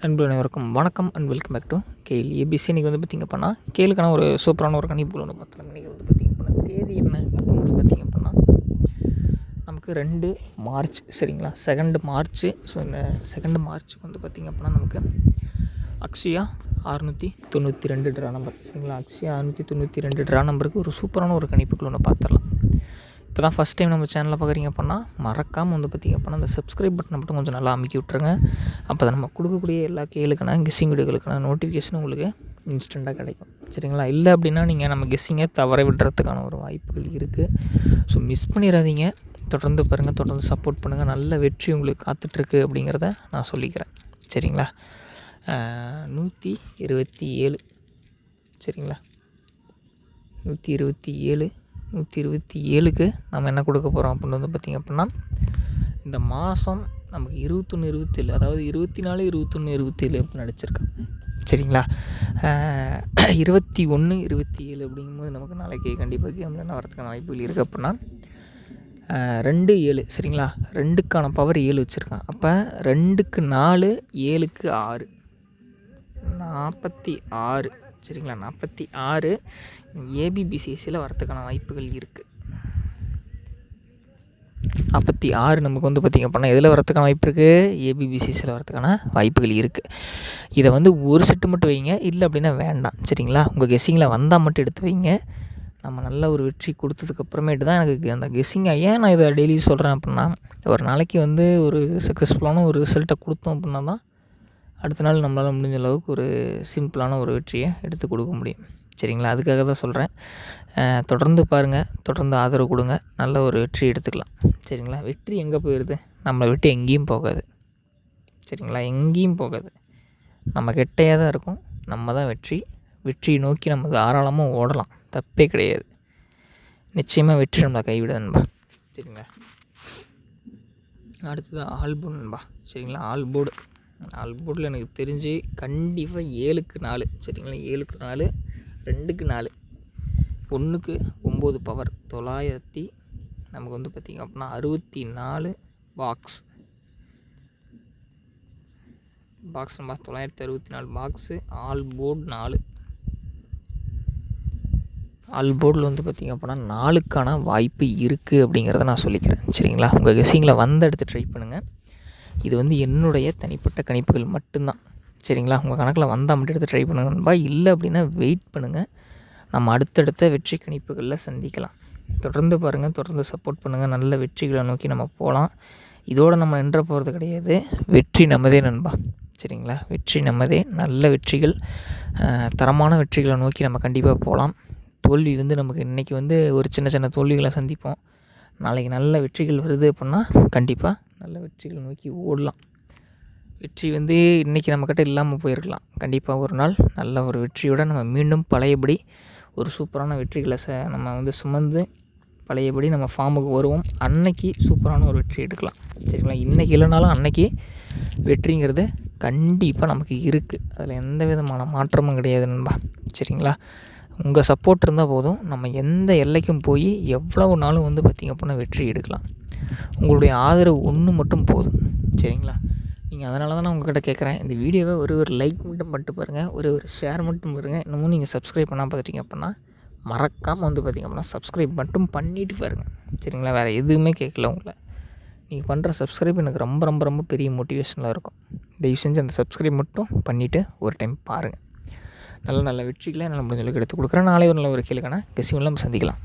நண்பர்கள் அனைவருக்கும் வணக்கம் and welcome back to KL ABC. இன்றைக்கி வந்து பார்த்திங்க அப்படின்னா கேளுக்கான ஒரு சூப்பரான ஒரு கணிப்புகள் ஒன்று பார்த்தலாம். இன்றைக்கி வந்து பார்த்திங்க அப்படின்னா தேதி என்ன அப்படின்னு வந்து பார்த்திங்க அப்படின்னா நமக்கு 2 மார்ச், சரிங்களா, 2 மார்ச். ஸோ இந்த 2 மார்ச்சுக்கு வந்து பார்த்திங்க அப்படின்னா நமக்கு அக்ஷயா 692 ட்ரா நம்பர், சரிங்களா. அக்ஷயா 692 ட்ரா நம்பருக்கு ஒரு சூப்பரான ஒரு கணிப்புகள் ஒன்று பார்த்துடலாம். இப்போ தான் ஃபஸ்ட் டைம் நம்ம சேனலில் பார்க்குறீங்க அப்படின்னா மறக்காமல் வந்து பார்த்திங்க அப்படின்னா அந்த சப்ஸ்கிரைப் பட்டனை மட்டும் கொஞ்சம் நல்லா அமைக்கி விட்ருங்க. அப்போ தான் நம்ம கொடுக்கக்கூடிய எல்லா கேளுக்கான கெஸ்ஸிங் வீடியோகளுக்கான நோட்டிஃபிகேஷன் உங்களுக்கு இன்ஸ்டண்ட்டாக கிடைக்கும், சரிங்களா. இல்லை அப்படின்னா நீங்கள் நம்ம கெஸ்ஸிங்கை தவற விடுறதுக்கான ஒரு வாய்ப்புகள் இருக்குது. ஸோ மிஸ் பண்ணிடாதீங்க. தொடர்ந்து பாருங்கள், தொடர்ந்து சப்போர்ட் பண்ணுங்கள். நல்ல வெற்றி உங்களுக்கு காத்துட்ருக்கு அப்படிங்கிறத நான் சொல்லிக்கிறேன், சரிங்களா. 127, சரிங்களா. 127க்கு நம்ம என்ன கொடுக்க போகிறோம் அப்படின்னு வந்து பார்த்திங்க அப்படின்னா இந்த மாதம் நமக்கு 21, 27, அதாவது 24, 21, 27 அப்படின்னு நடிச்சிருக்கேன், சரிங்களா. 21, 27 அப்படிங்கும்போது நமக்கு நாளைக்கு கண்டிப்பாக கேமில் என்ன வரதுக்கான வாய்ப்புகள் இருக்குது அப்படின்னா 2, 7, சரிங்களா. 2க்கான பவர் 7 வச்சுருக்கான். அப்போ 2க்கு 4, 7க்கு 6, 46, சரிங்களா. 46 ஏபிபிசிஎஸ்சியில் வரத்துக்கான வாய்ப்புகள் இருக்குது. 46 நமக்கு வந்து பார்த்திங்க அப்படின்னா எதில் வரத்துக்கான வாய்ப்பு இருக்குது? ஏபிபிசிஎஸ்சியில் வரத்துக்கான வாய்ப்புகள் இருக்குது. இதை வந்து ஒரு செட்டு மட்டும் வைங்க, இல்லை அப்படின்னா வேண்டாம், சரிங்களா. உங்கள் கெஸ்ஸிங்கில் வந்தால் மட்டும் எடுத்து வைங்க. நம்ம நல்ல ஒரு வெற்றி கொடுத்ததுக்கப்புறமேட்டு தான் எனக்கு அந்த கெஸ்ஸிங்கை ஏன் நான் இதை டெய்லி சொல்கிறேன் அப்படின்னா, ஒரு நாளைக்கு வந்து ஒரு சக்ஸஸ்ஃபுல்லான ஒரு ரிசல்ட்டை கொடுத்தோம் அப்படின்னா தான் அடுத்த நாள் நம்மளால் முடிஞ்ச அளவுக்கு ஒரு சிம்பிளான ஒரு வெற்றியை எடுத்து கொடுக்க முடியும், சரிங்களா. அதுக்காக தான் சொல்கிறேன். தொடர்ந்து பாருங்கள், தொடர்ந்து ஆதரவு கொடுங்க, நல்ல ஒரு வெற்றி எடுத்துக்கலாம், சரிங்களா. வெற்றி எங்கே போயிடுது? நம்மளை விட்டு எங்கேயும் போகாது, சரிங்களா. எங்கேயும் போகாது. நம்ம கிட்டையாக தான் இருக்கும். நம்ம தான் வெற்றியை நோக்கி நம்ம தாராளமாக ஓடலாம், தப்பே கிடையாது. நிச்சயமாக வெற்றி நம்மளை கைவிடாது நண்பா, சரிங்களா. அடுத்தது ஆல்போர்டு நண்பா, சரிங்களா. ஆல்போர்டில் எனக்கு தெரிஞ்சு கண்டிப்பாக 7க்கு 4, சரிங்களா. 7க்கு 4, 2க்கு 4, 1க்கு 9 பவர் 900, நமக்கு வந்து பார்த்திங்க அப்படின்னா 64 பாக்ஸ் நம்பர் 964 பாக்ஸு. ஆல்போர்டில் வந்து பார்த்திங்க அப்படின்னா 4க்கான வாய்ப்பு இருக்குது அப்படிங்கிறத நான் சொல்லிக்கிறேன், சரிங்களா. உங்கள் கெஸ்ஸிங்கில் வந்து எடுத்து ட்ரை பண்ணுங்கள். இது வந்து என்னுடைய தனிப்பட்ட கணிப்புகள் மட்டும்தான், சரிங்களா. உங்கள் கணக்கில் வந்தால் மட்டும் எடுத்து ட்ரை பண்ணுங்க நண்பா. இல்லை அப்படின்னா வெயிட் பண்ணுங்கள். நம்ம அடுத்தடுத்த வெற்றி கணிப்புகளில் சந்திக்கலாம். தொடர்ந்து பாருங்கள், தொடர்ந்து சப்போர்ட் பண்ணுங்கள். நல்ல வெற்றிகளை நோக்கி நம்ம போகலாம். இதோடு நம்ம நின்ற போகிறது கிடையாது. வெற்றி நம்மதே நண்பா, சரிங்களா. வெற்றி நம்மதே. நல்ல வெற்றிகள், தரமான வெற்றிகளை நோக்கி நம்ம கண்டிப்பாக போகலாம். தோல்வி வந்து நமக்கு இன்றைக்கி வந்து ஒரு சின்ன சின்ன தோல்விகளை சந்திப்போம். நாளைக்கு நல்ல வெற்றிகள் வருது அப்படின்னா கண்டிப்பாக நல்ல வெற்றிகளை நோக்கி ஓடலாம். வெற்றி வந்து இன்றைக்கி நம்மக்கிட்ட இல்லாமல் போயிருக்கலாம். கண்டிப்பாக ஒரு நாள் நல்ல ஒரு வெற்றியோடு நம்ம மீண்டும் பழையபடி ஒரு சூப்பரான வெற்றிகளை நம்ம வந்து சுமந்து பழையபடி நம்ம ஃபார்முக்கு வருவோம். அன்னைக்கு சூப்பரான ஒரு வெற்றி எடுக்கலாம், சரிங்களா. இன்றைக்கி இல்லைனாலும் அன்னைக்கு வெற்றிங்கிறது கண்டிப்பாக நமக்கு இருக்குது. அதில் எந்த விதமான மாற்றமும் கிடையாது நண்பா, சரிங்களா. உங்கள் சப்போர்ட் இருந்தால் போதும். நம்ம எந்த எல்லைக்கும் போய் எவ்வளவு நாளும் வந்து பார்த்திங்க அப்படின்னா வெற்றி எடுக்கலாம். உங்களுடைய ஆதரவு ஒன்று மட்டும் போதும், சரிங்களா. நீங்கள் அதனால தான் நான் உங்கள்கிட்ட கேட்குறேன், இந்த வீடியோவை ஒரு லைக் மட்டும் பண்ணிட்டு பாருங்கள், ஒரு ஷேர் மட்டும் பாருங்கள். இன்னமும் நீங்கள் சப்ஸ்கிரைப் பண்ணால் பார்த்துட்டிங்க அப்படின்னா மறக்காமல் வந்து பார்த்திங்க அப்படின்னா சப்ஸ்கிரைப் மட்டும் பண்ணிவிட்டு பாருங்கள், சரிங்களா. வேறு எதுவுமே கேட்கல உங்களை. நீங்கள் பண்ணுற சப்ஸ்கிரைப் எனக்கு ரொம்ப ரொம்ப ரொம்ப பெரிய மோட்டிவேஷனாக இருக்கும். தயவு செஞ்சு அந்த சப்ஸ்கிரைப் மட்டும் பண்ணிவிட்டு ஒரு டைம் பாருங்கள். நல்ல வெற்றிகளை நான் முடிஞ்ச அளவுக்கு எடுத்து கொடுக்குறேன். நாளை ஒரு நல்ல ஒரு கேளுக்கான கெஸ்ஸிங் நம்ம சந்திக்கலாம்.